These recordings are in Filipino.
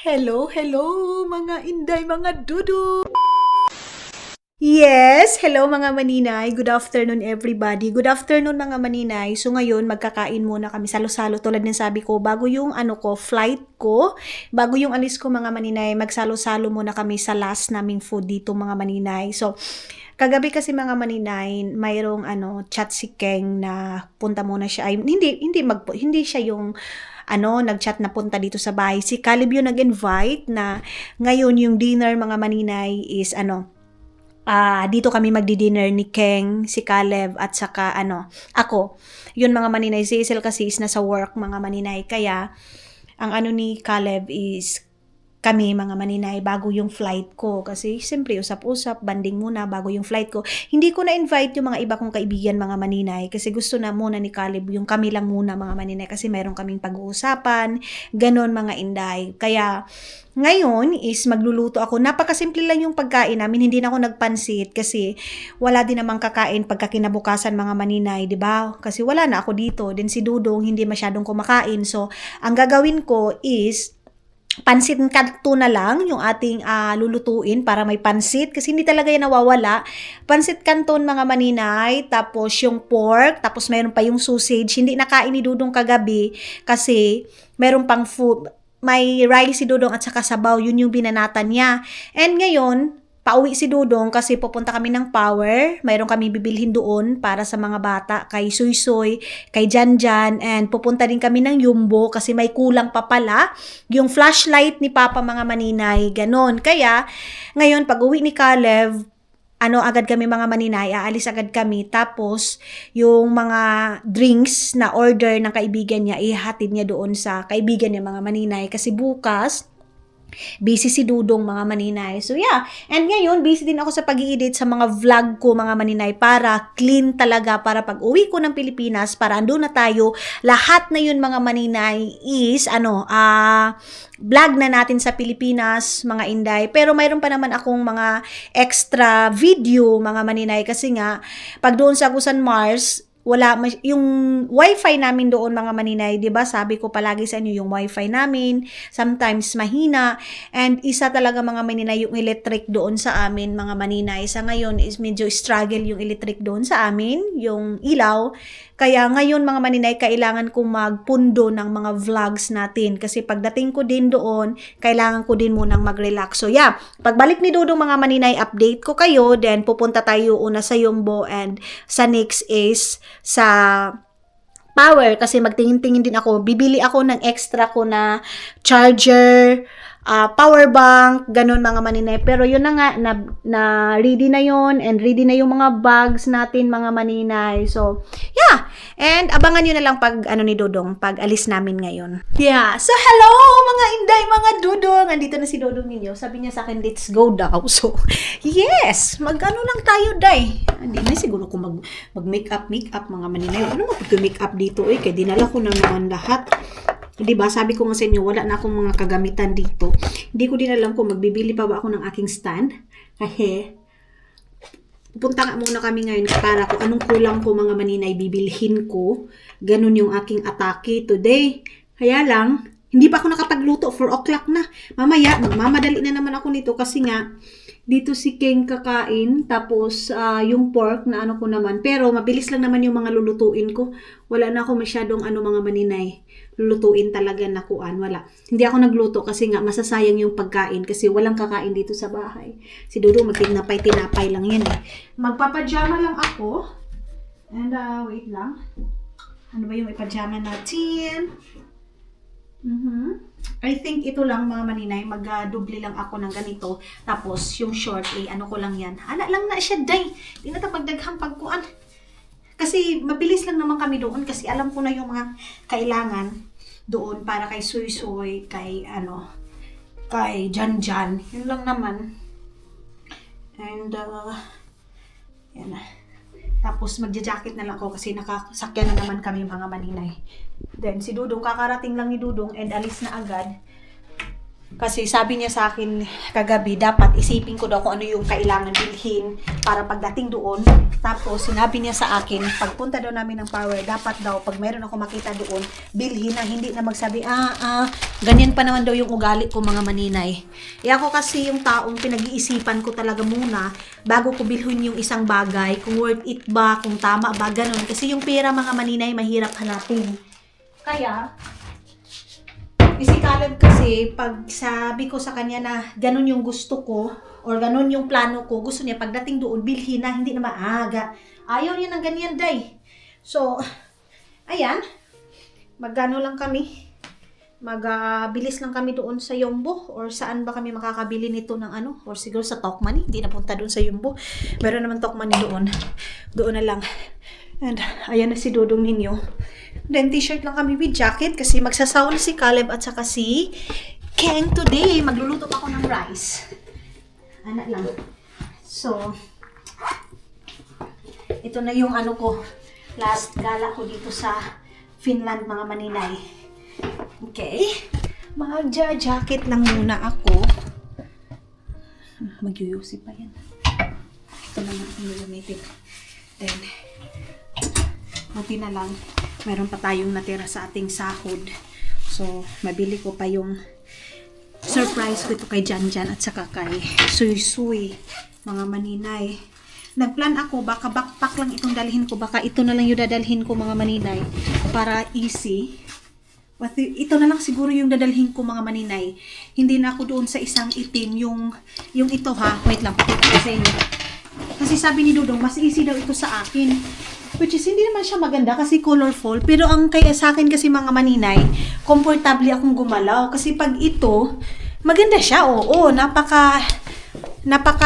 Hello, hello mga inday, mga dudu! Yes, hello mga maninay. Good afternoon everybody. Good afternoon mga maninay. So ngayon magkakain muna kami salo-salo tulad ng sabi ko bago yung flight ko, bago yung alis ko mga maninay, magsalo-salo muna kami sa last naming food dito mga maninay. So kagabi kasi mga maninay, mayroong chat si Keng na punta muna siya. Ay, hindi siya yung nag-chat na punta dito sa bahay. Si Caleb yung nag-invite na ngayon yung dinner mga maninay is dito kami magdi-dinner ni Keng, si Caleb, at saka ako. Yun mga maninay, si Isel kasi is nasa work mga maninay. Kaya, ang ni Caleb is kami mga maninay bago yung flight ko. Kasi siyempre usap-usap, banding muna bago yung flight ko. Hindi ko na-invite yung mga iba kong kaibigan mga maninay kasi gusto na muna ni Caleb yung kami lang muna mga maninay kasi mayroon kaming pag-uusapan, ganon mga inday. Kaya ngayon is magluluto ako. Napakasimple lang yung pagkain namin. Hindi na ako nagpansit kasi wala din namang kakain pagka kinabukasan mga maninay, 'di ba? Kasi wala na ako dito. Then si Dudong hindi masyadong kumakain. So, ang gagawin ko is pansit kanto na lang yung ating lulutuin para may pansit kasi hindi talaga yan nawawala. Pansit kanton mga maninay, tapos yung pork, tapos mayroon pa yung sausage. Hindi nakain ni Dudong kagabi kasi mayroon pang food, may rice si Dudong at saka sabaw, yun yung binanatan niya. And ngayon, pauwi si Dudong kasi pupunta kami ng Power. Mayroon kami bibilhin doon para sa mga bata, kay Suy, kay Janjan, and pupunta din kami ng Yumbo kasi may kulang pa pala yung flashlight ni Papa mga maninay, ganon. Kaya, ngayon pag uwi ni Caleb, agad kami mga maninay, aalis agad kami. Tapos, yung mga drinks na order ng kaibigan niya, ihatid niya doon sa kaibigan niya mga maninay. Kasi bukas, busy si Dudong mga maninay. So yeah, and ngayon busy din ako sa pag-i-edit sa mga vlog ko mga maninay para clean talaga para pag uwi ko ng Pilipinas para andun na tayo. Lahat na yun mga maninay is vlog na natin sa Pilipinas mga inday. Pero mayroon pa naman akong mga extra video mga maninay kasi nga pag doon sa Agusan Mars wala yung wifi namin doon mga maninay, 'di ba? Sabi ko palagi sa inyo yung wifi namin sometimes mahina and isa talaga mga maninay yung electric doon sa amin mga maninay. Sa ngayon is medyo struggle yung electric doon sa amin, yung ilaw. Kaya ngayon mga maninay kailangan ko magpundo ng mga vlogs natin kasi pagdating ko din doon, kailangan ko din munang mag-relax. So yeah, pagbalik ni Dudong mga maninay, update ko kayo, then pupunta tayo una sa Yumbo and sa next is sa Power kasi magtingin-tingin din ako. Bibili ako ng extra ko na charger, power bank, ganun mga maninay. Pero yun na nga, na ready na yun and ready na yung mga bags natin mga maninay. So, yeah. And abangan nyo na lang pag ni Dudong, pag alis namin ngayon. Yeah. So, hello mga inday, mga Dudong. Andito na si Dudong ninyo. Sabi niya sa akin, let's go daw. So, yes. Lang tayo, day. Hindi na siguro kung mag-makeup mga maninay. Ano mag-makeup dito? Kaya dinala ko na naman lahat. Diba, sabi ko nga sa inyo, wala na akong mga kagamitan dito. Hindi ko din alam kung magbibili pa ba ako ng aking stand. Kasi, pupunta nga muna kami ngayon para kung anong kulang ko mga maninay, bibilhin ko. Ganun yung aking atake today. Kaya lang, hindi pa ako nakapagluto, 4 o'clock na. Mamaya, magmamadali na naman ako nito kasi nga, dito si King kakain, tapos yung pork na ko naman. Pero mabilis lang naman yung mga lulutuin ko. Wala na ako masyadong mga maninay. Lulutuin talaga na wala. Hindi ako nagluto kasi nga masasayang yung pagkain kasi walang kakain dito sa bahay. Si Dudu magtinapay lang yan eh. Magpapajama lang ako. And wait lang. Ano ba yung ipajama natin? I think ito lang mga maninay, mag-double lang ako ng ganito. Tapos yung short, ko lang yan. Lang na siya, day. Di na magdaghang pagkuan. Kasi mabilis lang naman kami doon kasi alam ko na yung mga kailangan doon para kay Suy, kay kay Janjan. Yun lang naman. And yan na. Tapos magja-jacket na lang ako kasi nakasakyan na naman kami mga maninay. Then si Dudong, kakarating lang ni Dudong and alis na agad. Kasi sabi niya sa akin kagabi, dapat isipin ko daw kung ano yung kailangan bilhin para pagdating doon. Tapos sinabi niya sa akin, pagpunta daw namin ng Power, dapat daw pag meron ako makita doon, bilhin na, hindi na magsabi, ganyan pa naman daw yung ugali ko mga maninay. Ako kasi yung taong pinag-iisipan ko talaga muna bago ko bilhin yung isang bagay, kung worth it ba, kung tama ba, ganun. Kasi yung pera mga maninay, mahirap hanapin. Kaya, si Caleb kasi, pag sabi ko sa kanya na ganun yung gusto ko, or ganun yung plano ko, gusto niya pagdating doon, bilhin na, hindi na maaga. Ayaw niya ng ganyan, day. So, ayan, magano lang kami, magbilis lang kami doon sa Yumbo, or saan ba kami makakabili nito ng ano, or siguro sa Tokman, hindi na punta doon sa Yumbo. Meron naman Tokman doon. Doon na lang. And, ayan na si Dudong ninyo. Then, t-shirt lang kami with jacket kasi magsasawa na si Caleb at saka si Keng today. Magluluto ako ng rice. Anak lang. So, ito na yung ano ko. Last gala ko dito sa Finland, mga maninay. Okay. Mag-jacket lang muna ako. Magyuyusi pa yan. Ito naman ang gagamitin. Then, buti na lang, meron pa tayong natira sa ating sahod. So, mabili ko pa yung surprise ko ito kay Janjan at saka kay Suy Suy, mga maninay. Nagplan ako, baka backpack lang itong dalhin ko. Baka ito na lang yung dadalhin ko, mga maninay, para easy. But ito na lang siguro yung dadalhin ko, mga maninay. Hindi na ako doon sa isang itim, yung ito ha. Wait lang, pakita ko sa inyo. Kasi sabi ni Dudong, mas easy daw ito sa akin. Which is, hindi naman siya maganda kasi colorful. Pero ang kaya sa akin kasi mga maninay, komportable akong gumalaw. Kasi pag ito, maganda siya. Oo, napaka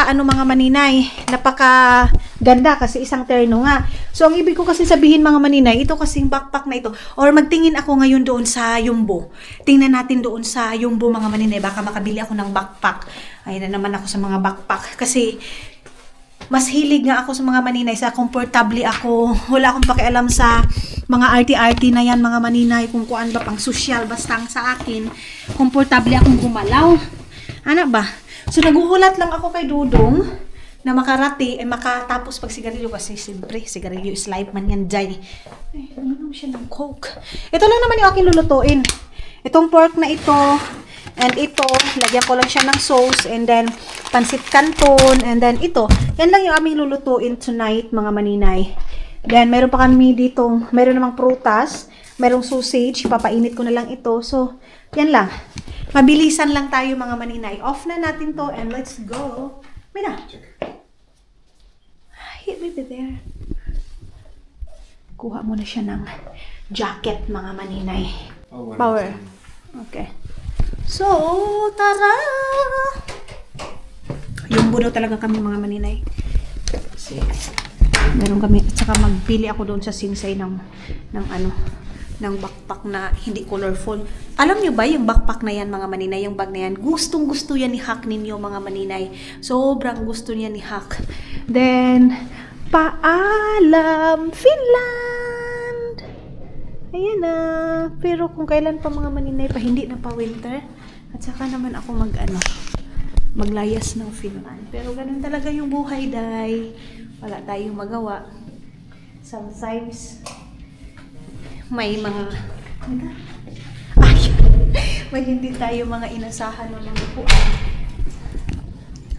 ano mga maninay, napaka ganda kasi isang terno nga. So, ang ibig ko kasi sabihin mga maninay, ito kasing backpack na ito. Or magtingin ako ngayon doon sa Yumbo. Tingnan natin doon sa Yumbo mga maninay. Baka makabili ako ng backpack. Ayun na naman ako sa mga backpack. Kasi, mas hilig nga ako sa mga maninay, sa komportable ako. Wala akong pakialam sa mga arty-arty na yan, mga maninay, kung kuan ba pang social, basta sa akin, komportable akong gumalaw. Ano ba? So, naguhulat lang ako kay Dudong na makatapos pag sigarilyo kasi siyempre, sigarilyo is life man yan, Jai. Ay, uminom siya ng Coke. Ito lang naman yung aking lulutuin. Itong pork na ito, and ito, lagyan ko lang siya ng sauce, and then, pansit canton, and then ito. Yan lang yung aming lulutuin tonight, mga maninay. Then, meron pa kami dito, meron namang prutas, merong sausage, papainit ko na lang ito. So, yan lang. Mabilisan lang tayo, mga maninay. Off na natin to, and let's go. May na. Hit me there. Kuha muna siya ng jacket, mga maninay. Power. Okay. So, tara! Yung budo talaga kami, mga maninay. Kasi, meron kami, at saka magpili ako doon sa Sinsay ng backpack na hindi colorful. Alam nyo ba, yung backpack na yan, mga maninay, yung bag na yan, gustong gusto yan ni Hak ninyo, mga maninay. Sobrang gusto niya ni Hak. Then, paalam, Finland! Ayan na. Pero kung kailan pa, mga maninay, pa hindi na pa winter. At saka naman ako maglayas ng Finland. Pero ganun talaga yung buhay, day. Wala tayong magawa. Sometimes, may mga may hindi tayo mga inasahan ng mga upuan.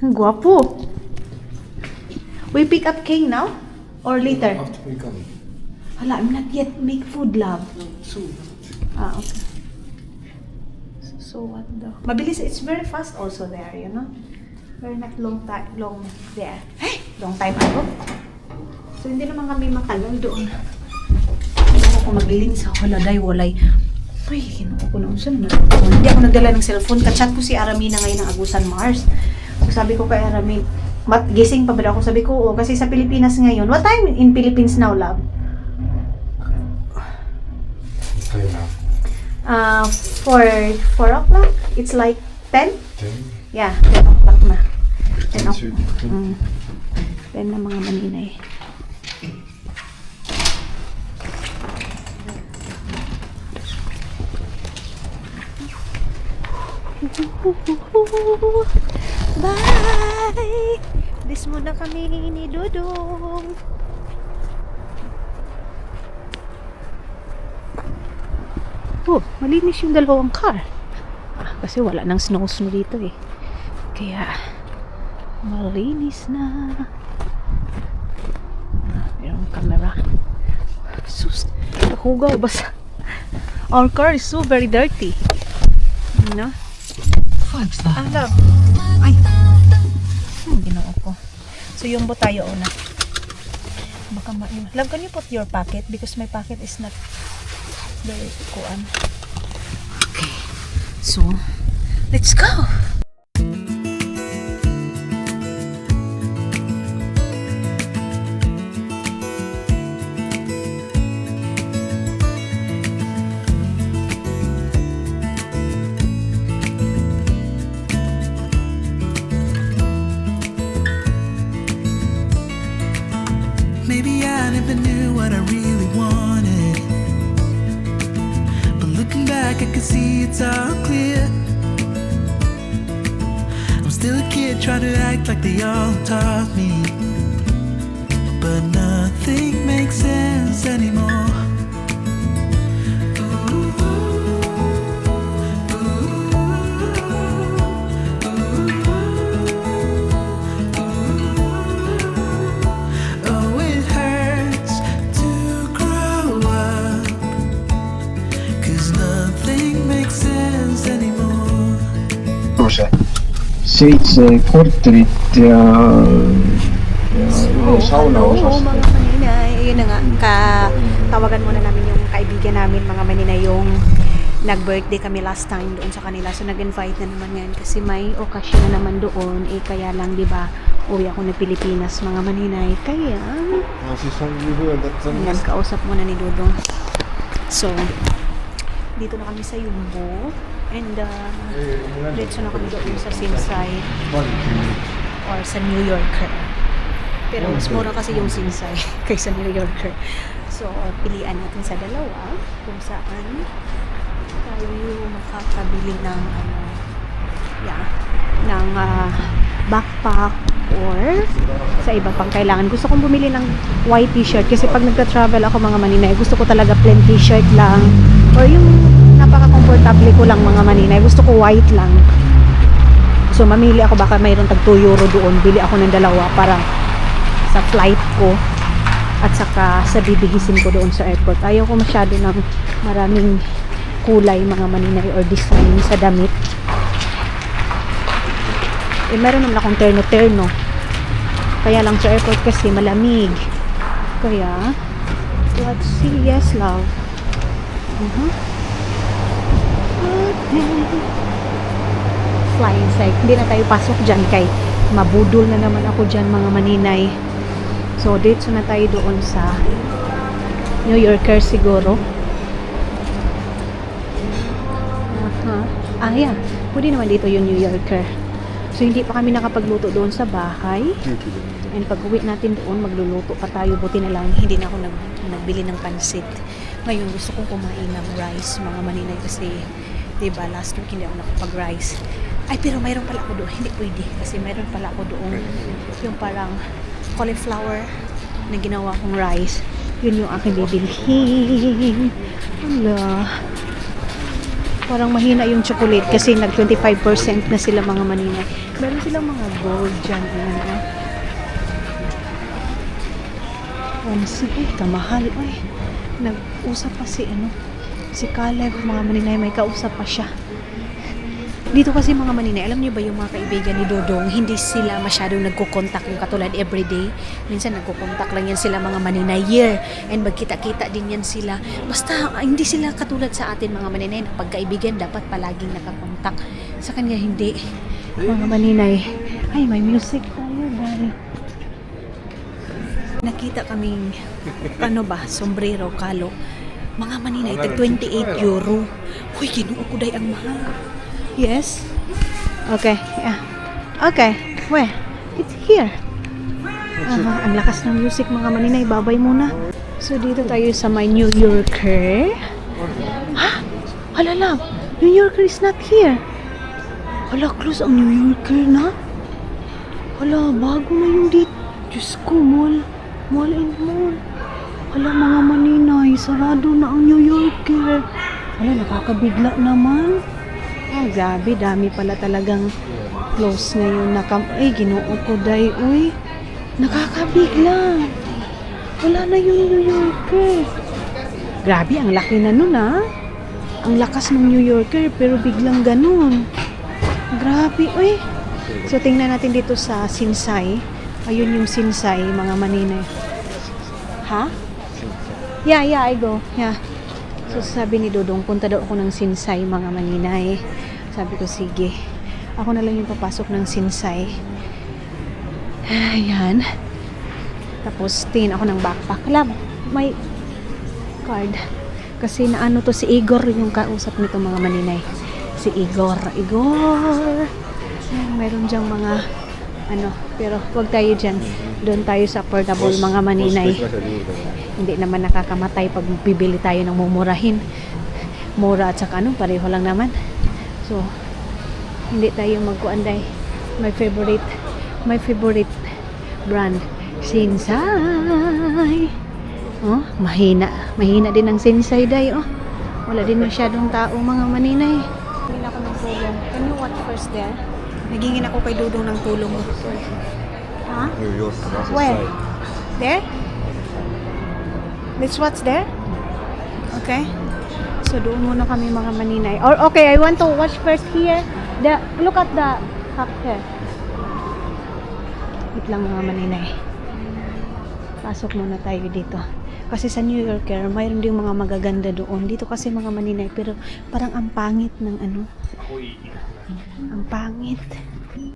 Ang gwapo. We pick up King now? Or later? After we come. Hala, I'm not yet make food, love. Soon. Okay. So what the? Mabilis, it's very fast also there, you know? Very not long there. Hey! Long time ago. So hindi naman kami matagal doon. Hindi ako maglinis sa haladay, walay. Ay, kinuha ko lang siya. Hindi ako nagdala ng cellphone. Kachat ko si Aramina ngayon ng Agusan Mars. So sabi ko kay Aramina, gising pa ba ako? Sabi ko, oo, kasi sa Pilipinas ngayon. What time in Philippines now, love? 4 o'clock? It's like 10? 10? Yeah, 10 o'clock na. 10 o'clock. 10 na mga maninay. Bye! This muna kami ni Dodong. Oh, malinis yung dalawang car. Kasi wala nang snow dito eh. Kaya, malinis na. Yung camera. Sus, nakugaw basta. Our car is so very dirty. You know? Love. Ay. Ginoo ko. So, yung bo tayo una. Baka Love, can you put your pocket? Because my pocket is not very kuan. Okay. So, let's go! Maybe I never knew what I really wanted, but looking back I can see it's all clear. I'm still a kid trying to act like they all taught me, but nothing makes sense anymore. Seitse korterit ja sauna Oo, osas. mga maninay. Ayun na nga, tawagan muna namin yung kaibigan namin, mga maninay, yung nag-birthday kami last time doon sa kanila. So, nag-invite na naman yan kasi may okasyon na naman doon. Eh, kaya lang, di ba, uwi ako ng Pilipinas, mga maninay. Kaya, ayan, kausap muna ni Dodong. So, dito na kami sa Yumbo. And, diretso na kami doon sa Sinsay or sa New Yorker. Pero mas mura kasi yung Sinsay kaysa New Yorker. So, pilian natin sa dalawa kung saan tayo makakabili ng ng backpack or sa iba pang kailangan. Gusto kong bumili ng white t-shirt kasi pag nagta-travel ako, mga maninay, gusto ko talaga plain t-shirt lang or yung napaka-comfortable ko lang, mga maninay. Gusto ko white lang. So, mamili ako, baka mayroon tag 2 euro doon. Bili ako ng dalawa para sa flight ko at saka sa bibihisin ko doon sa airport. Ayaw ko masyado ng maraming kulay, mga maninay, or design sa damit. Eh, meron naman akong terno-terno. Kaya lang sa airport kasi malamig. Kaya, let's see. Yes, love. Flying side. Hindi na tayo pasok dyan kay mabudol na naman ako dyan, mga maninay. So, dito na tayo doon sa New Yorker siguro. Yeah. Pwede naman dito yung New Yorker. So, hindi pa kami nakapagluto doon sa bahay. And pag uwi natin doon, magluluto pa tayo. Buti na lang, hindi na ako nagbili ng pansit. Ngayon, gusto kong kumain ng rice, mga maninay, kasi diba, last week hindi ako nakapag-rice. Ay, pero mayroon pala ako doon. Hindi pwede. Kasi mayroon pala ako doon yung parang cauliflower na ginawa kong rice. Yun yung aking bibilhin. Wala. Parang mahina yung chocolate kasi nag 25% na sila, mga maninay. Meron silang mga gold dyan. Ayan, Ay, kamahal. Ay, nag-usap pa si Caleb, mga maninay, may kausap pa siya. Dito kasi, mga maninay, alam niyo ba yung mga kaibigan ni Dodong, hindi sila masyadong nagko-contact yung katulad everyday. Minsan nagko-contact lang yan sila, mga maninay, year. And magkita-kita din yan sila. Basta, hindi sila katulad sa atin, mga maninay, na pagkaibigan dapat palaging nakakontak. Sa kanya, hindi. Mga maninay, ay, may music tayo, dahil. Nakita kaming, sombrero, kalo. Mga maninay, tag 28 euro. Uy, Ginoo ko day ang mahal. Yes? Okay. Yeah. Okay. Where? It's here. Ang lakas ng music, mga maninay. Babay muna. So, dito tayo sa my New Yorker. Ha? Hala lang. New Yorker is not here. Hala, close ang New Yorker na. Hala, bago na yung date. Diyos ko, mall. Mall and mall. Hala, mga maninay, sarado na ang New Yorker. Hala, nakakabigla naman. Ah, grabe, dami pala talagang close ngayon na ay, ginoo ko, day. Uy, nakakabigla. Wala na yung New Yorker. Grabe, ang laki na nun, ha? Ang lakas ng New Yorker, pero biglang ganun. Grabe, uy. So, tingnan natin dito sa Sinsay. Ayun yung Sinsay, mga maninay. Ha? Yeah, I go. Yeah. So, sabi ni Dodong, punta daw ako ng Sinsay, mga maninay. Sabi ko, sige. Ako na lang yung papasok ng Sinsay. Ayan. Tapos, tingin ako ng backpack. Lab, may card. Kasi naano to si Igor yung kausap nito, mga maninay. Si Igor. Ayan, mayroon dyang mga pero wag tayo dyan. Doon tayo sa affordable, mga maninay. Hindi naman nakakamatay pag bibili tayo ng mumurahin. Mura at saka pareho lang naman. So, hindi tayo magkuanday. My favorite brand, Sinsay. Oh, mahina din ang Sinsay, day. Oh, wala din masyadong tao, mga maninay. Hingin ako ng tulong. Can you watch first there? Nagingin ako kay Dudong ng tulong. Ha? New York. Where? There? Let's watch there? Okay. So, doon muna kami, mga maninay. Or, okay, I want to watch first here. Look at the cup here. Wait lang, mga maninay. Pasok muna tayo dito. Kasi sa New Yorker, mayroon din mga magaganda doon. Dito kasi, mga maninay, pero parang ang pangit ng ang pangit.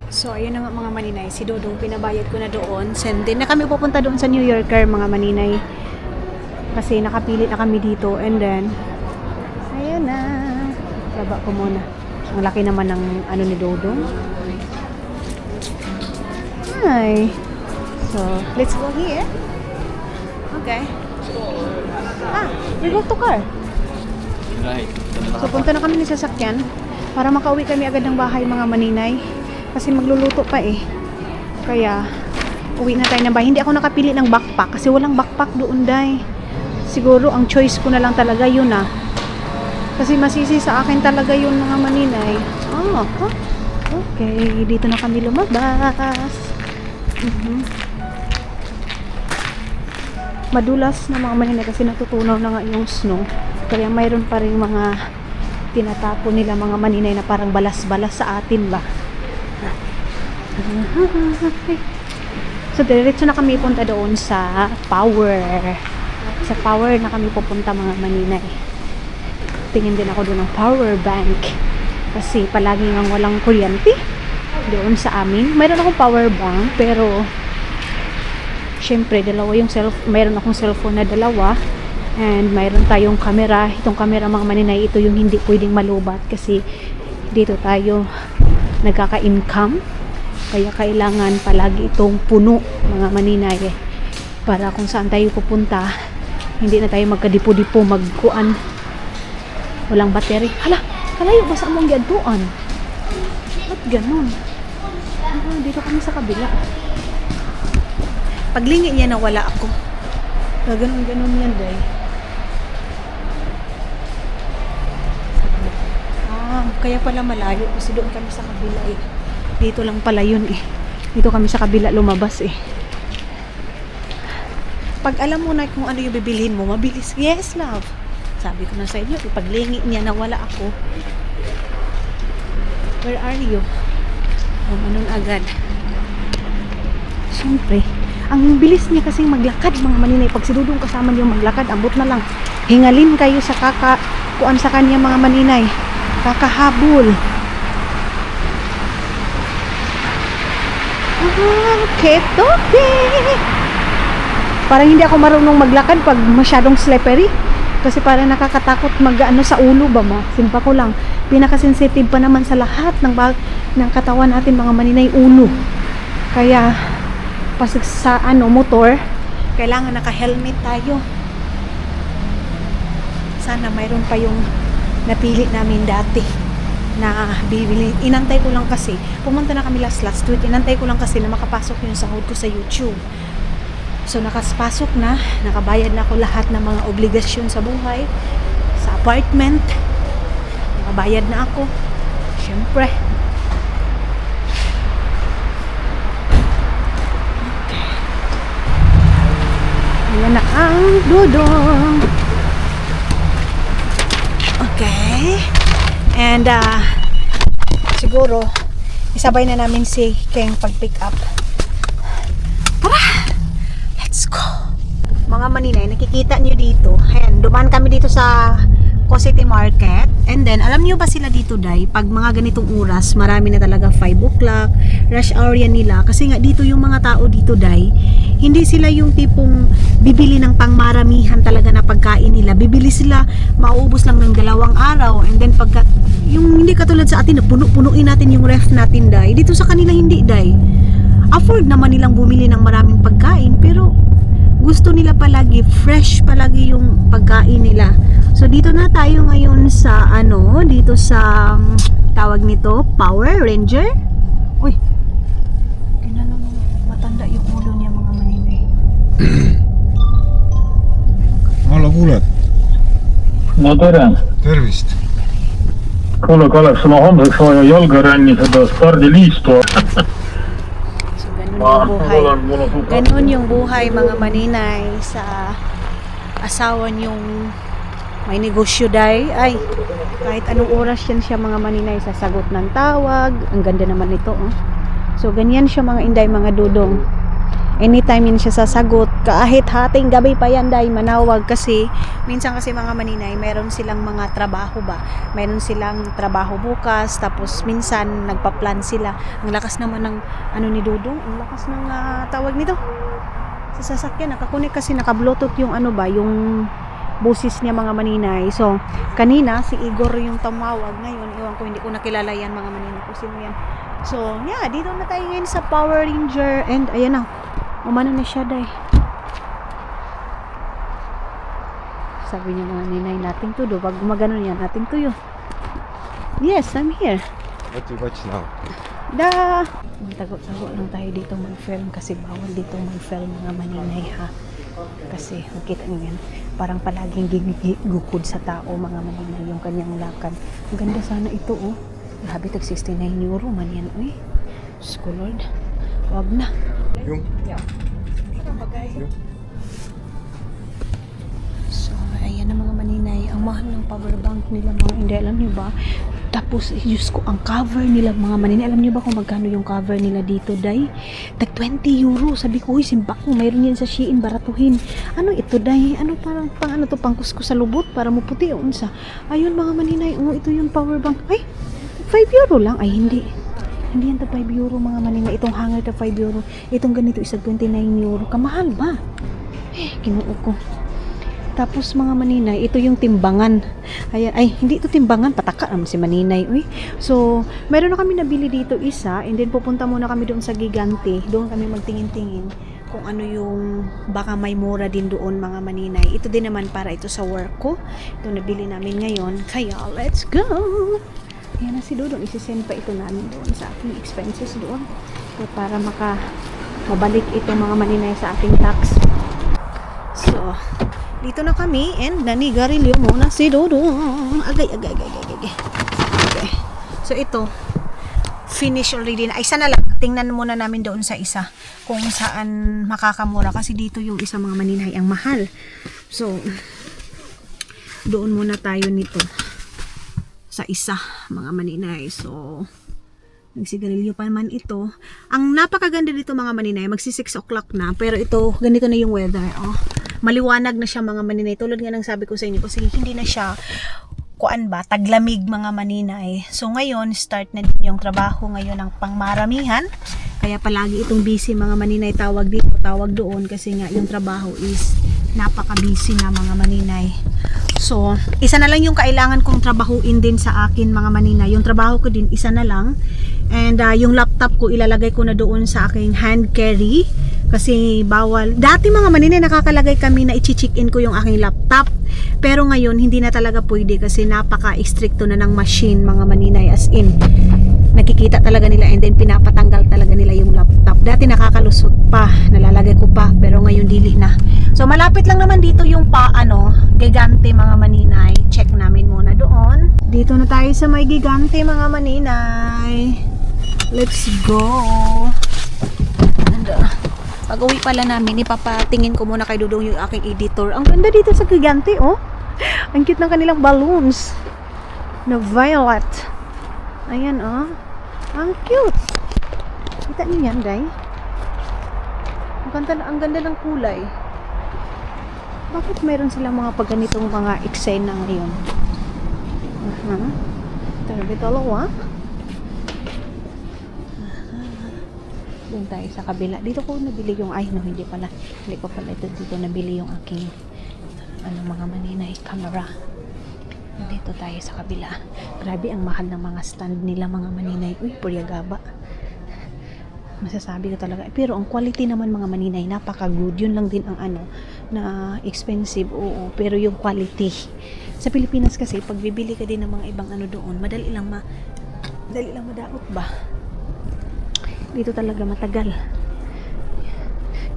So, ayun na nga, mga maninay. Si Dodong, pinabayad ko na doon. Send din na kami pupunta doon sa New Yorker, mga maninay. Kasi nakapilit na kami dito. And then, ayun na. Baba ko muna. Ang laki naman ng ni Dodong. Hi. So, let's go here. Okay. We go to car. Right. So, punta na kami ng sasakyan para makauwi kami agad ng bahay, mga maninay. Kasi magluluto pa eh. Kaya, uwi na tayo ng bahay. Hindi ako nakapili ng backpack kasi walang backpack doon, day. Siguro, ang choice ko na lang talaga yun, Kasi masisi sa akin talaga yun, mga maninay. Oh, huh? Okay. Dito na kami lumabas. Madulas na, mga maninay, kasi natutunaw na nga yung snow. Kaya mayroon pa rin mga tinatapo nila, mga maninay, na parang balas-balas sa atin ba. So, diretso na kami punta doon sa Power. Sa Power na kami pupunta, mga maninay. Tingin din ako doon ng power bank. Kasi palagi nang walang kuryente doon sa amin. Mayroon akong power bank, pero syempre, mayroon akong cellphone na dalawa. And mayroon tayong camera. Itong camera, mga maninay, ito yung hindi pwedeng malubat kasi dito tayo nagkaka-income. Kaya kailangan palagi itong puno, mga maninay, para kung saan tayo pupunta, hindi na tayo magkadipo-dipo, magkuan. Walang battery. Hala, kalayo ba sa among giadtuan? Ba't ganun? Dito kami sa kabila. Paglingi niya, nawala ako. Ganun yan, day. Kaya pala malayo kasi doon kami sa kabila eh. Dito lang pala yun eh. Dito kami sa kabila lumabas eh. Pag alam mo na kung ano yung bibilhin mo, mabilis. Yes, love. Sabi ko na sa inyo, ipaglingi niya, nawala ako. Where are you? Anong agad? Siyempre, ang bilis niya kasing maglakad, mga maninay. Pag si Dudong kasama niyo maglakad, ambot na lang. Hingalin kayo sa kuan sa kanya, mga maninay. Kakahabol. Okay. Parang hindi ako marunong maglakad pag masyadong slippery. Kasi parang nakakatakot sa ulo ba mo. Simpa ko lang. Pinaka-sensitive pa naman sa lahat ng katawan natin, mga maninay, ulo. Kaya pas sa motor, kailangan naka-helmet tayo. Sana mayroon pa yung napili namin dati. na bibili. Inantay ko lang kasi, pumunta na kami last week, inantay ko lang kasi na makapasok yung sahod ko sa YouTube. So nakapasok na, nakabayad na ako lahat ng mga obligasyon sa buhay, sa apartment, nakabayad na ako. Syempre. Ayan na ang dudong. Okay. And siguro isabay na namin si Keng pag-pick up. Tara! Let's go! Mga maninay, nakikita nyo dito. Ayan, dumaan kami dito sa City Market. And then, alam nyo ba sila dito, Day? Pag mga ganitong oras, marami na talaga 5 o'clock. Rush hour yan nila. Kasi nga, dito yung mga tao dito, Day, hindi sila yung tipong bibili ng pangmaramihan talaga na pagkain nila. Bibili sila, mauubos lang ng 2 araw. And then, pagka, yung hindi katulad sa atin, na puno-punuin natin yung ref natin, Day. Dito sa kanila, hindi, Day. Afford naman nilang bumili ng maraming pagkain, pero gusto nila palagi, fresh palagi yung pagkain nila. So dito na tayo ngayon sa dito sa tawag nito, Power Ranger. Uy, kinanong matanda yung ulo niya, mga maninay. Hallo, kuuled? no tere. Tervist! Kuule, Kalev, sul on homseks vaja jalga ränni seda stardiliistu. So ganun yung buhay. Ganun yung buhay, mga maninay, sa asawa niyong may negosyo, Day. Ay, kahit anong oras yan siya, mga maninay, sasagot ng tawag. Ang ganda naman ito, oh. So ganyan siya, mga inday, mga dudong. Anytime yun siya sasagot. Kahit hating gabi pa yan, Day, manawag. Kasi minsan kasi, mga maninay, meron silang mga trabaho ba, meron silang trabaho bukas, tapos minsan nagpa-plan sila. Ang lakas naman ng ni Dudong, ang lakas ng tawag nito sa sasakyan, nakakunik kasi, naka-bluetooth yung yung busis niya, mga maninay. So kanina si Igor yung tumawag. Ngayon iwan ko, hindi ko nakilala yan, mga maninay, kung sino yan. So yeah, dito na tayo ngayon sa Power Ranger. And ayan na, umano na siya, Day. Sabi niya, mga ninay, nating to do. Pag gumagano niya, nating to yun. Yes, I'm here. What you watch now? Da! Tago-tago lang tayo dito mag-film kasi bawal dito mag-film, mga maninay, ha. Kasi makita nyo yan, parang palaging gugukod sa tao, mga maninay, yung kanyang lakad. Ang ganda sana ito, oh. Grabe, tag 69 euro man yan, uy. Diyos ko, Lord. Huwag na. Yung? So, ayan na, mga maninay. Ang mahal ng power bank nila, mga hindi. Alam niyo ba? Tapos, Diyos ko, ang cover nila, mga maninay. Alam niyo ba kung magkano yung cover nila dito, Day? Tag 20 euro. Sabi ko, uy, simbak ko. Mayroon yan sa Shein, baratuhin. Ano ito, Day? Ano parang, pang kuskus sa lubot para maputi o unsa? Ayun, mga maninay. Oh, ito yung power bank. Ay, 5 euro lang. Ay, hindi. Hindi yan ta 5 euro, mga maninay. Itong hanger ta 5 euro. Itong ganito, isa 29 euro. Kamahal ba? Kinuo ko. Tapos, mga maninay, ito yung timbangan. Ayan, ay, hindi ito timbangan, pataka naman si maninay. Uy. So, meron na kami nabili dito isa, and then pupunta muna kami doon sa Gigante. Doon kami magtingin-tingin kung ano yung baka may mura din doon, mga maninay. Ito din naman para ito sa work ko. Ito nabili namin ngayon. Kaya, let's go! Ayan na si Dudong, isisend pa ito namin doon sa aking expenses doon. So, para mabalik ito, mga maninay, sa ating tax. So, dito na kami, and nanigarilyo muna si Dudong. Agay. Okay. So, ito, finish already na. Isa na lang, tingnan muna namin doon sa isa kung saan makakamura. Kasi dito yung isa, mga maninay, ang mahal. So, doon muna tayo nito sa isa, mga maninay. So, nagsigarilyo pa naman ito. Ang napakaganda dito, mga maninay, magsi 6 o'clock na, pero ito, ganito na yung weather. Oh, maliwanag na siya, mga maninay. Tulad nga ng sabi ko sa inyo, kasi hindi na siya, taglamig, mga maninay. So, ngayon, start na din yung trabaho ngayon ng pangmaramihan. Kaya palagi itong busy, mga maninay, tawag dito, tawag doon, kasi nga yung trabaho is napaka-busy na, mga maninay. So, isa na lang yung kailangan kong trabahuin din sa akin, mga maninay. Yung trabaho ko din, isa na lang. And yung laptop ko, ilalagay ko na doon sa aking hand carry. Kasi bawal. Dati, mga maninay, nakakalagay kami na i-check-in ko yung aking laptop. Pero ngayon, hindi na talaga pwede kasi napaka-stricto na ng machine, mga maninay. As in, nakikita talaga nila and then pinapatanggal talaga nila yung laptop. Dati nakakalusot pa, nalalagay ko pa, pero ngayon dili na. So malapit lang naman dito yung Gigante, mga maninay. Check namin muna doon. Dito na tayo sa may Gigante, mga maninay. Let's go. Pag-uwi pala namin, ipapatingin ko muna kay Dudong yung aking editor. Ang ganda dito sa Gigante, oh. Ang cute ng kanilang balloons na violet. Ayan, oh. Ang cute. Kita niyo yan, day? Ang ganda ng kulay. Bakit mayroon silang mga pagganitong mga eksena ngayon? Talaga dalawa. Doon tayo sa kabila. Dito ko nabili yung, hindi pala. Hindi ko pala dito nabili yung aking mga maninay camera. Dito tayo sa kabila. Grabe ang mahal ng mga stand nila, mga maninay. Uy, puryagaba. Masasabi ko talaga. Pero ang quality naman, mga maninay, napaka-good. Yun lang din ang na expensive, oo. Pero yung quality. Sa Pilipinas kasi, pag bibili ka din ng mga ibang doon, madali lang madaot ba? Dito talaga matagal.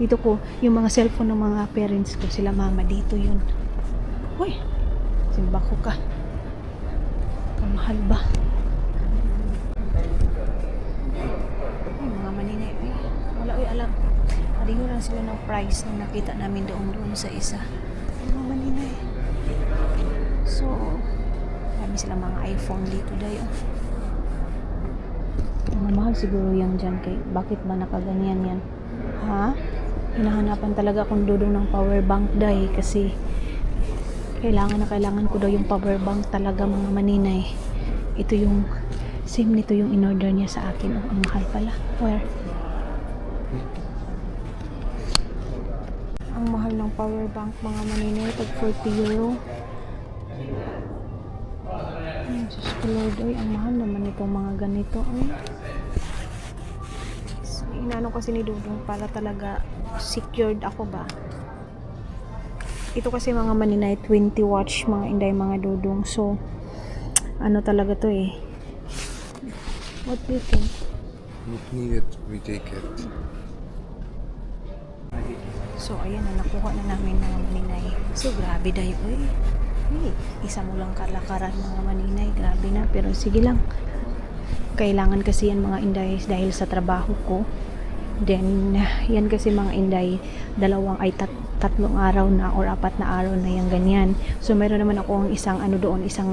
Dito ko, yung mga cellphone ng mga parents ko, sila mama, dito yun. Uy, simba ko ka. Ang mahal ba? Ay, mga maninay, wala alam. Ariyo lang sila ng price na nakita namin doon sa isa. Mga maninay. So, marami silang mga iPhone dito dayo. Mahal siguro yan dyan kay bakit ba nakaganyan yan? Ha? Hinahanapan talaga akong Dudong ng power bank day kasi kailangan ko daw yung power bank talaga, mga maninay. Ito yung same nito yung in-order niya sa akin. Oh, ang mahal pala. Where? Ang mahal ng power bank, mga maninay, tag 40 euro. Diyos ko Lord, ang mahal naman itong mga ganito. Inano kasi ni Dudong para talaga secured ako ba. Ito kasi, mga maninay, 20 watch, mga inday, mga Dudong. So, talaga to eh. What do you think? If needed, we take it. So, ayan na, nakuha na namin, mga maninay. So, grabe dayo. Isa mo lang kalakaran, mga maninay. Grabe na, pero sige lang. Kailangan kasi yan, mga inday, dahil sa trabaho ko. Then, yan kasi, mga inday, tatlong araw na or 4 na araw na yan, ganyan. So, mayroon naman ako isang isang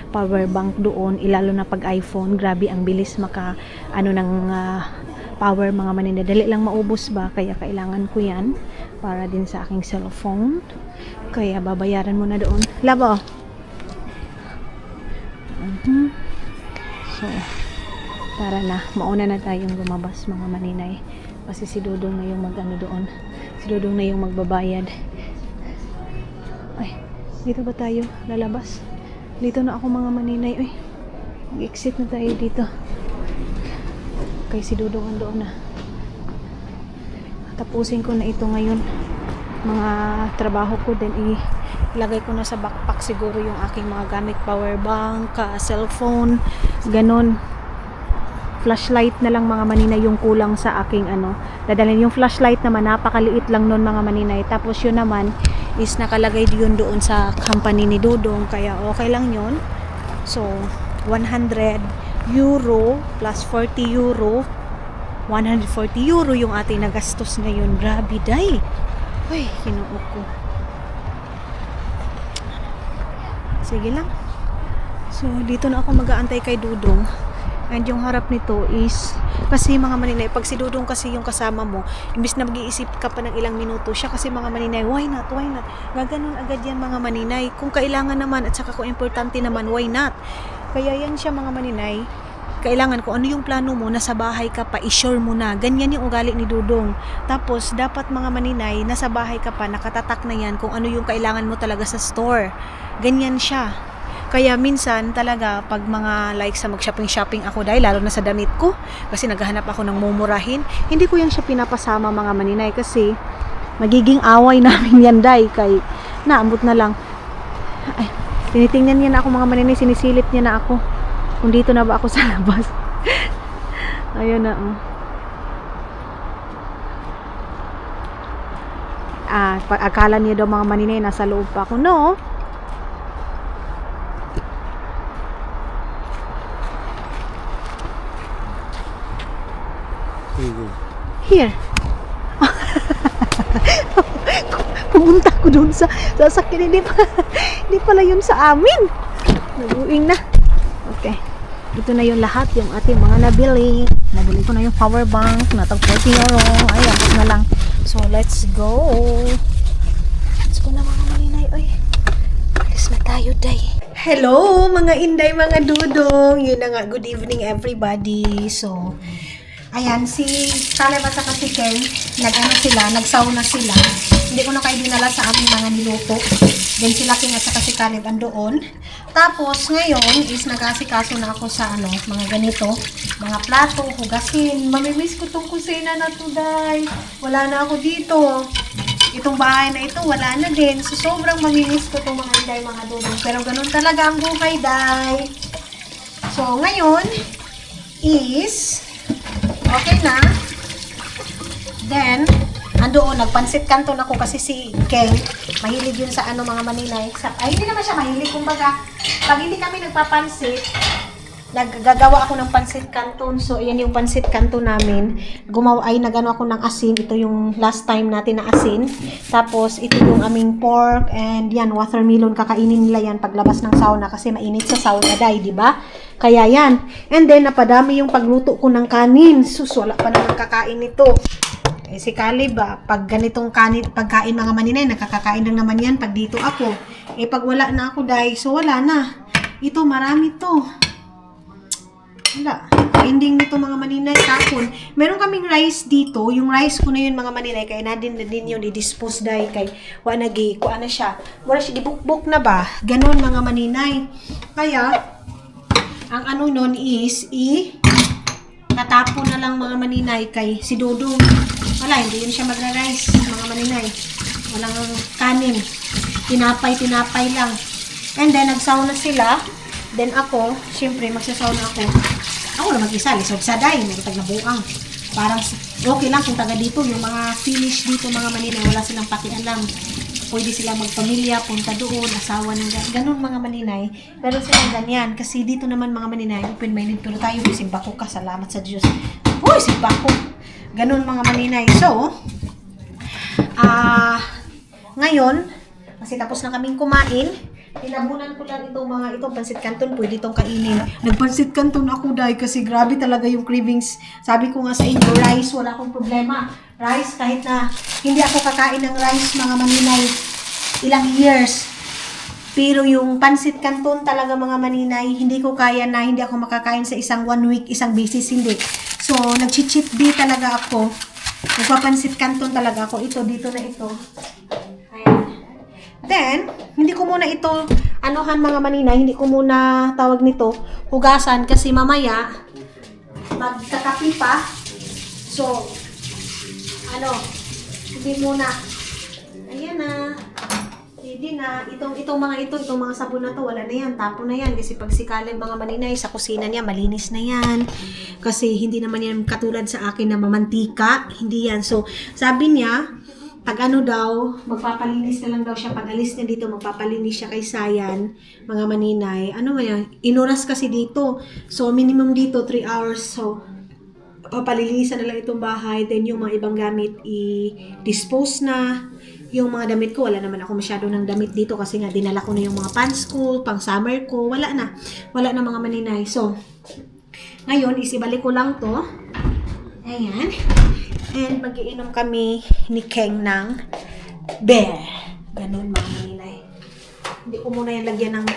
power bank doon, ilalo na pag iPhone. Grabe, ang bilis ng power, mga maninay. Dali lang maubos ba, kaya kailangan ko yan para din sa aking cellphone. Kaya babayaran mo na doon. Labo. So, tara na, mauna na tayong lumabas, mga maninay. Kasi si Dudong na yung doon. Si Dudong na yung magbabayad. Ay, dito ba tayo lalabas? Dito na ako, mga maninay. Uy, mag-exit na tayo dito. Kay si Dudong andoon na. Tapusin ko na ito ngayon. Mga trabaho ko, then ilagay ko na sa backpack siguro yung aking mga gamit, power bank, cellphone, ganon. Flashlight na lang, mga maninay, yung kulang sa aking dadalhin. Yung flashlight naman, napakaliit lang nun, mga maninay. Tapos yun naman is nakalagay yun doon sa company ni Dudong, kaya okay lang yun. So 100 euro plus 40 euro, 140 euro yung ating nagastos ngayon. Grabe day. Uy, kinuok ko. Sige lang. So dito na ako mag-aantay kay Dudong. And yung harap nito is, kasi, mga maninay, pag si Dudong kasi yung kasama mo, imbis na mag-iisip ka pa ng ilang minuto, siya kasi, mga maninay, why not? Gaganon agad yan, mga maninay. Kung kailangan naman, at saka kung importante naman, why not? Kaya yan siya, mga maninay. Kailangan kung ano yung plano mo, nasa bahay ka pa, i-sure mo na. Ganyan yung ugali ni Dudong. Tapos, dapat, mga maninay, nasa bahay ka pa, nakatatak na yan kung ano yung kailangan mo talaga sa store. Ganyan siya. Kaya minsan talaga pag mga like sa mag-shopping ako dahil lalo na sa damit ko kasi naghahanap ako ng mumurahin, hindi ko yan siya pinapasama, mga maninay, kasi magiging away namin yan dahil kay naambot na lang Tinitingnan niya na ako mga maninay, sinisilip niya na ako. Kung dito na ba ako sa labas. Ayun na. Akala niya daw mga maninay nasa loob pa ako. No. Here you go. Here. Pumunta ko doon sa sasakyan. Hindi pala yun sa amin. Naguing na. Okay. Ito na yung lahat, yung ating mga nabili. Nabili ko na yung power bank. Natag 40 euro. Ay, abot na lang. So, let's go. Let's go na mga maninay. Oy, alis na tayo, day. Hello, mga inday, mga dudong. Yun na nga. Good evening, everybody. So, ayan, si Caleb at saka si Ken, nagsauna sila. Hindi ko na kayo dinala sa aming mga niluto. Then sila Ken at saka si Caleb andoon. Tapos, ngayon is nag-asikaso na ako sa mga ganito. Mga plato, hugasin. Mamimiss ko tong kusina na to, day. Wala na ako dito. Itong bahay na ito, wala na din. So, sobrang mamimiss ko tong mga inday, mga dudong. Pero ganun talaga ang buhay, day. So, ngayon is okay na. Then, andoon, nagpansit kanton ako kasi si Keng, mahilig yun sa mga maninay. Ay, hindi naman siya mahilig. Kumbaga, pag hindi kami nagpapansit, naggagawa ako ng pansit kanton. So, ayan yung pansit kanton namin. Nagano ako ng asin. Ito yung last time natin na asin. Tapos, ito yung aming pork. And yan, watermelon. Kakainin nila yan paglabas ng sauna kasi mainit sa sauna, day, di ba? Kaya yan. And then, napadami yung pagluto ko ng kanin. Sus, wala pa naman kakain nito. Eh, si Caleb, pag ganitong pagkain mga maninay, nakakakain lang naman yan pag dito ako. Eh, pag wala na ako, day, so wala na. Ito, marami to. Wala. Ending nito mga maninay, kapon. Meron kaming rice dito. Yung rice ko na yun mga maninay, kaya na din yun, i-dispose day kay wanagi, kuha na siya. Wala siya, dibukbok na ba? Ganon mga maninay. Kaya, ang nun is, tatapon na lang mga maninay kay si Dodong. Wala, hindi yun siya magra-rice, mga maninay. Walang kanin. Tinapay lang. And then, nagsauna sila. Then ako, syempre, magsasauna ako. Ako na mag-isa, lisod sa day, nagtag na buang. Parang okay lang kung taga dito, yung mga finish dito, mga maninay, wala silang pakialam. Pwede sila magpamilya, punta doon, asawa ng ganun mga maninay. Pero silang ganyan, kasi dito naman mga maninay, open-minded, pero tayo, simba ko ka, salamat sa Diyos. Uy, simba ko. Ganun mga maninay. So, ngayon, kasi tapos na kaming kumain, tinabunan ko lang itong pansit canton, pwede itong kainin. Nagpansit canton ako, day, kasi grabe talaga yung cravings. Sabi ko nga sa inyo, rice, wala akong problema. Rice, kahit na hindi ako kakain ng rice, mga maninay, ilang years. Pero yung pansit canton talaga mga maninay, hindi ko kaya na hindi ako makakain sa isang 1 week, isang basis, hindi. So, nag-cheat day talaga ako. Nagpapansit canton talaga ako. Ito, dito na ito. Ayan. Then, hindi ko muna ito, mga maninay, hindi ko muna tawag nito, hugasan kasi mamaya, magkakapi pa. So, hindi muna. Ayan na. Hindi na. Itong mga sabon na to, wala na yan. Tapo na yan. Kasi pag si Caleb mga maninay, sa kusina niya, malinis na yan. Kasi hindi naman yan katulad sa akin na mamantika. Hindi yan. So, sabi niya, pag daw, magpapalinis na lang daw siya. Pag alis niya dito, magpapalinis siya kay Sayan, mga maninay. Inuras kasi dito. So, minimum dito, 3 hours. So, papalinisan na lang itong bahay. Then, yung mga ibang gamit, i-dispose na. Yung mga damit ko, wala naman ako masyado ng damit dito kasi nga dinala ko na yung mga pants ko, pang summer ko, wala na mga maninay. So, ngayon, isibalik ko lang to. Ayan. And mag-iinom kami ni Keng ng beer. Ganun mga maninay. Hindi ko muna yung lagyan ng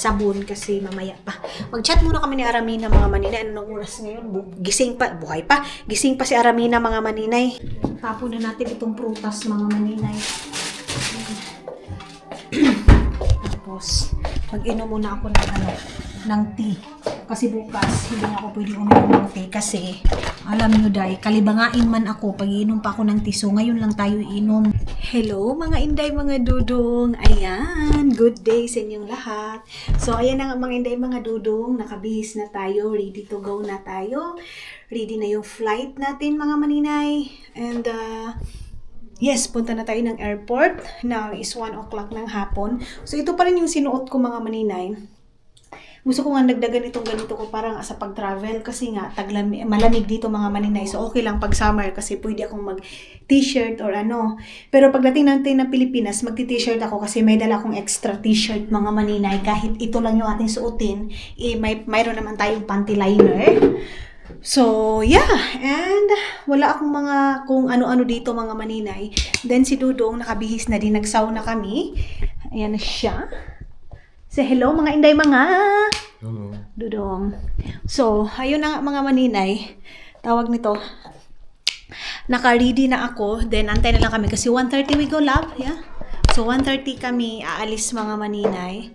sabon kasi mamaya pa. Mag-chat muna kami ni Aramina mga maninay. Anong oras ngayon? Gising pa si Aramina mga maninay. Tapon na natin itong prutas mga maninay. Tapos, mag-inom muna ako ng tea. Kasi bukas, hindi na ako pwede uminom ng tea kasi, alam nyo day, kalibangain man ako pag iinom pa ako ng tea. So, ngayon lang tayo iinom. Hello mga inday, mga dudong. Ayan, good day sa inyong lahat. So ayan na nga mga inday, mga dudong, nakabihis na tayo, ready to go na tayo. Ready na yung flight natin mga maninay. And yes, punta na tayo ng airport. Now is 1 o'clock ng hapon. So ito pa rin yung sinuot ko mga maninay. Gusto ko nga nagdagan itong ganito ko parang sa pag-travel kasi nga malamig dito mga maninay. So okay lang pag summer kasi pwede akong mag t-shirt or ano. Pero pagdating natin ng Pilipinas, magti-t-shirt ako kasi may dala akong extra t-shirt mga maninay. Kahit ito lang yung ating suotin, mayroon naman tayong panty liner. So, yeah. And wala akong mga kung ano-ano dito mga maninay. Then si Dudong nakabihis na din, nagsauna kami. Ayan na siya. Say hello mga inday mga Hello. Dudong. So, ayun na nga mga maninay. Tawag nito. Naka-ready na ako. Then, antay na lang kami kasi 1:30 we go, love. Yeah. So, 1:30 kami aalis mga maninay.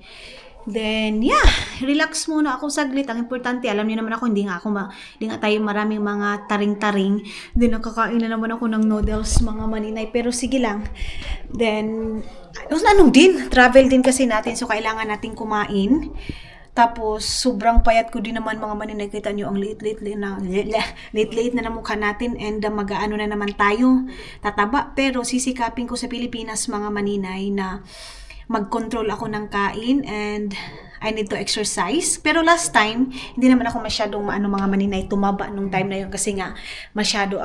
Then, yeah, relax muna ako saglit. Ang importante, alam niyo naman ako, hindi nga tayo maraming mga taring-taring. Then, nakakain na naman ako ng noodles, mga maninay. Pero sige lang. Then, travel din kasi natin. So, kailangan natin kumain. Tapos, sobrang payat ko din naman mga maninay. Kita nyo, ang late-late na na mukha natin. And mag-aano na naman tayo. Tataba. Pero, sisikapin ko sa Pilipinas, mga maninay, na mag-control ako ng kain and I need to exercise. Pero last time, hindi naman ako masyadong mga maninay tumaba nung time na yun kasi nga masyadong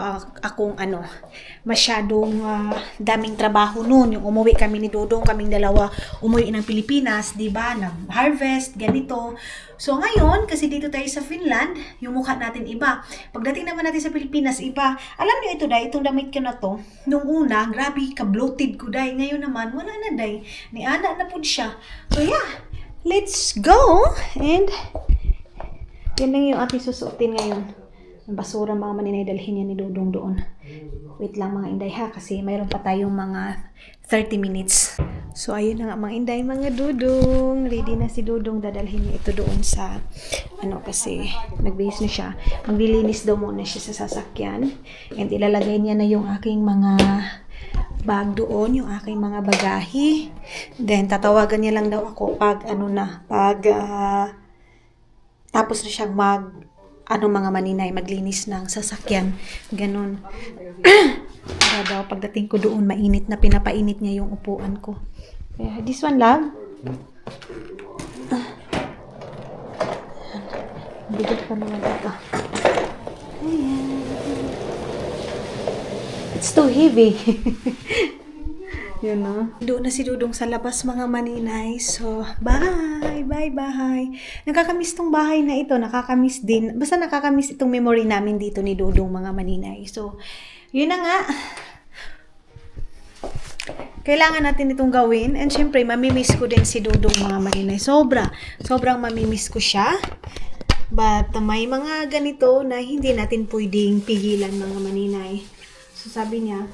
daming trabaho noon. Yung umuwi kami ni Dodong, kaming dalawa umuwi ng Pilipinas, di ba? Nag-harvest, ganito. So ngayon, kasi dito tayo sa Finland, yung mukha natin iba. Pagdating naman natin sa Pilipinas, iba. Alam niyo ito, day, itong damit ko na to, nung una, grabe, ka-bloated ko, day. Ngayon naman, wala na, day. Ni-ana na po siya. So yeah, let's go! And, yan lang yung ating susuotin ngayon. Ang basura mga maninay, dalhin yan ni Dodong doon. Wait lang mga inday ha, kasi mayroon pa tayong mga 30 minutes. So, ayun na nga mga inday, mga Dudong. Ready na si Dudong. Dadalhin niya ito doon sa, kasi nagbihis na siya. Maglilinis daw muna siya sa sasakyan. And ilalagay niya na yung aking mga bag doon, yung aking mga bagahe. Then, tatawagan niya lang daw ako pag, tapos na siyang mga maninay, maglinis ng sasakyan. Ganun. Para daw, pagdating ko doon, mainit na, pinapainit niya yung upuan ko. Yeah, this one, love. Bigat pa naman ito. Ayan. It's too heavy. Yun na. Doon na si Dudong sa labas mga maninay. So, bye! Nakakamiss tong bahay na ito. Nakakamiss din. Basta nakakamiss itong memory namin dito ni Dudong mga maninay. So, yun na nga. Kailangan natin itong gawin. And syempre, mamimiss ko din si Dudong mga maninay. Sobrang mamimiss ko siya. But may mga ganito na hindi natin pwedeng pigilan mga maninay. So sabi niya,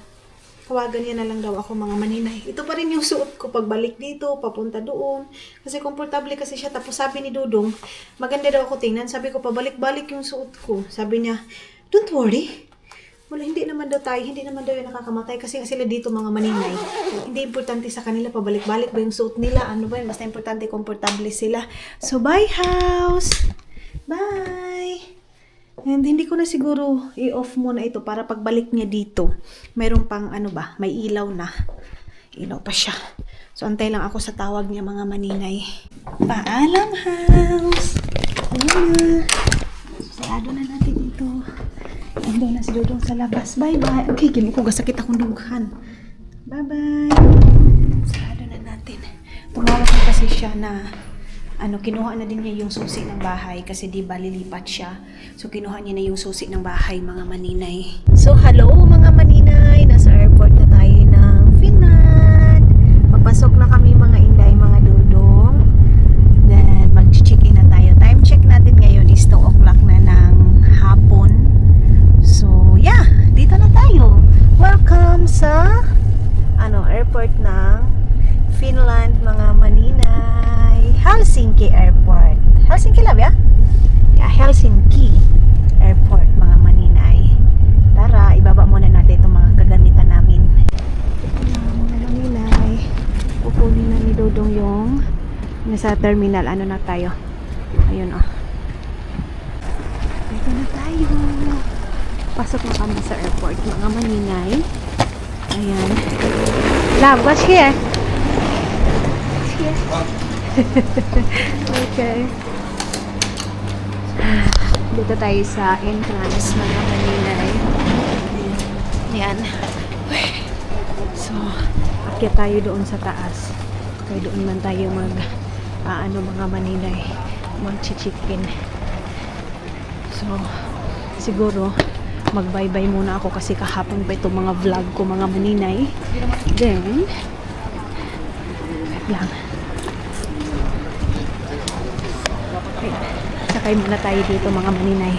tawagan niya na lang daw ako mga maninay. Ito pa rin yung suot ko pagbalik dito, papunta doon. Kasi komportable kasi siya. Tapos sabi ni Dudong, maganda daw ako tingnan. Sabi ko, pabalik-balik yung suot ko. Sabi niya, don't worry. Wala, hindi naman daw yung nakakamatay. Kasi sila dito mga maninay. Hindi importante sa kanila, pabalik-balik ba yung suot nila. Ano ba yun? Basta importante, komportable sila. So, bye house! Bye! And hindi ko na siguro i-off muna ito para pagbalik niya dito, mayroon pang may ilaw na. Ilaw pa siya. So, antay lang ako sa tawag niya mga maninay. Paalam, house! Sarado na natin ito. Ando na si Dudong sa labas. Bye-bye. Okay, gini ko gasakit akong dughan. Bye-bye. Sarado na natin. Tumawag ko kasi siya na kinuha na din niya yung susi ng bahay kasi di ba lilipat siya. So, kinuha niya na yung susi ng bahay, mga maninay. So, hello mga maninay. Nasa airport na tayo ng Finland. Papasok na kami mga inday, mga Dudong. Then, mag-check-in na tayo. Time check natin ngayon is 2 o'clock na ng hapon. So, yeah. Dito na tayo. Welcome sa airport ng Finland, mga maninay. Helsinki Airport. Helsinki love, ya? Yeah, Helsinki Airport, mga maninay. Tara, ibaba muna natin itong mga kagamitan namin. Nasa terminal, ano na tayo? Ayun oh. Dito na tayo. Pasok na kami sa airport, mga maninay. Ayan. Love, what's here? What's here? Okay. Dito tayo sa entrance, mga maninay. Ayan. So, akyat tayo doon sa taas. Kaya doon man tayo mga maninay, mag-chicken. So, siguro, mag-bye-bye muna ako kasi kahapon pa itong mga vlog ko, mga maninay. Then, wait lang. Okay. Sakay muna tayo dito, mga maninay.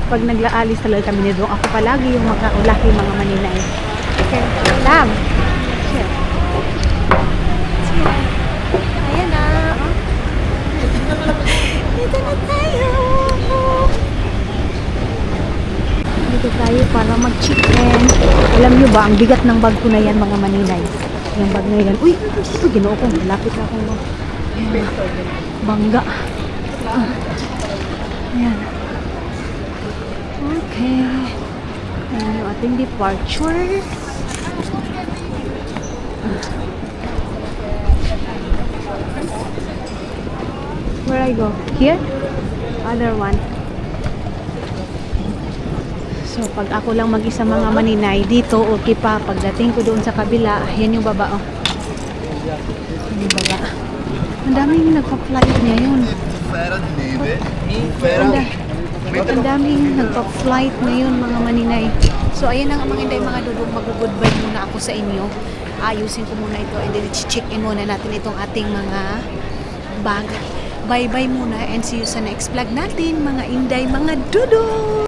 Pag naglaalis talaga kami nito, ako palagi yung makaulaki, mga maninay. Okay. Lam! Cheer. Cheer. Ayan na. Oh. Dito na tayo. Dito tayo para mag-chicken. Alam nyo ba, ang bigat ng bag ko na yan, mga maninay. Yung bag na yan. Uy, ito, ginoo ko. Malapit na akong bangga. Ayan. Okay. Ayan yung ating departure. Where I go? Here? Other one. So, pag ako lang mag-isa, mga maninay, dito, okay pa. Pagdating ko doon sa kabila, yan yung baba, oh. Yan yung baba. Ang daming nagpa-flight ngayon. Ang daming nagpa-flight ngayon, mga maninay. So, ayan na nga mga inday, mga dudong, mag-goodbye muna ako sa inyo. Ayusin ko muna ito and then check in muna natin itong ating mga bag. Bye-bye muna and see you sa next vlog natin, mga inday, mga dudong!